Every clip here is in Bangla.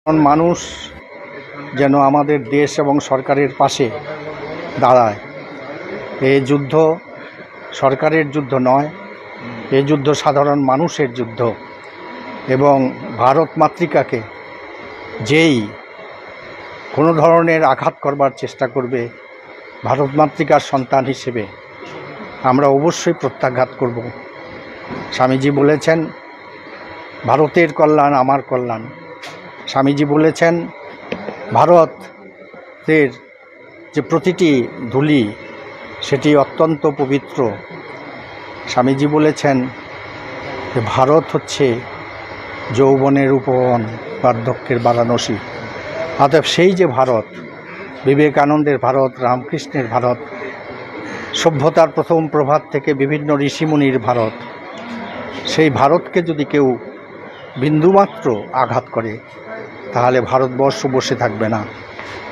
মানুষ যেন আমাদের দেশ এবং সরকারের পাশে দাঁড়ায়। এই যুদ্ধ সরকারের যুদ্ধ নয়, এই যুদ্ধ সাধারণ মানুষের যুদ্ধ। এবং ভারত মাতৃকাকে যেই কোনো ধরনের আঘাত করবার চেষ্টা করবে, ভারত মাতৃকার সন্তান হিসেবে আমরা অবশ্যই প্রত্যাঘাত করব। স্বামীজি বলেছেন, ভারতের কল্যাণ আমার কল্যাণ। স্বামীজি বলেছেন, ভারতের যে প্রতিটি ধূলি সেটি অত্যন্ত পবিত্র। স্বামীজি বলেছেন যে ভারত হচ্ছে যৌবনের উপবন, বার্ধক্যের বারাণসী। অতএব সেই যে ভারত, বিবেকানন্দের ভারত, রামকৃষ্ণের ভারত, সভ্যতার প্রথম প্রভাত থেকে বিভিন্ন ঋষিমুনির ভারত, সেই ভারতকে যদি কেউ বিন্দুমাত্র আঘাত করে তাহলে ভারতবর্ষ বসে থাকবে না,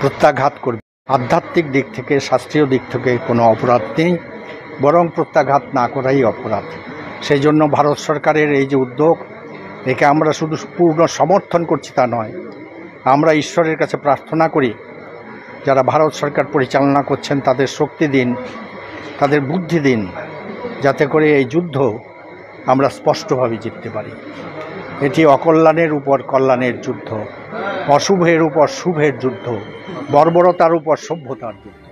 প্রত্যাঘাত করবে। আধ্যাত্মিক দিক থেকে, শাস্ত্রীয় দিক থেকে কোনো অপরাধ নেই, বরং প্রত্যাঘাত না করাই অপরাধ। সেই জন্য ভারত সরকারের এই যে উদ্যোগ, একে আমরা শুধু পূর্ণ সমর্থন করছি তা নয়, আমরা ঈশ্বরের কাছে প্রার্থনা করি যারা ভারত সরকার পরিচালনা করছেন তাদের শক্তি দিন, তাদের বুদ্ধি দিন, যাতে করে এই যুদ্ধ আমরা স্পষ্টভাবে জিততে পারি। এটি অকল্যাণের উপর কল্যাণের যুদ্ধ, অশুভের উপর শুভের যুদ্ধ, বর্বরতার উপর সভ্যতার যুদ্ধ।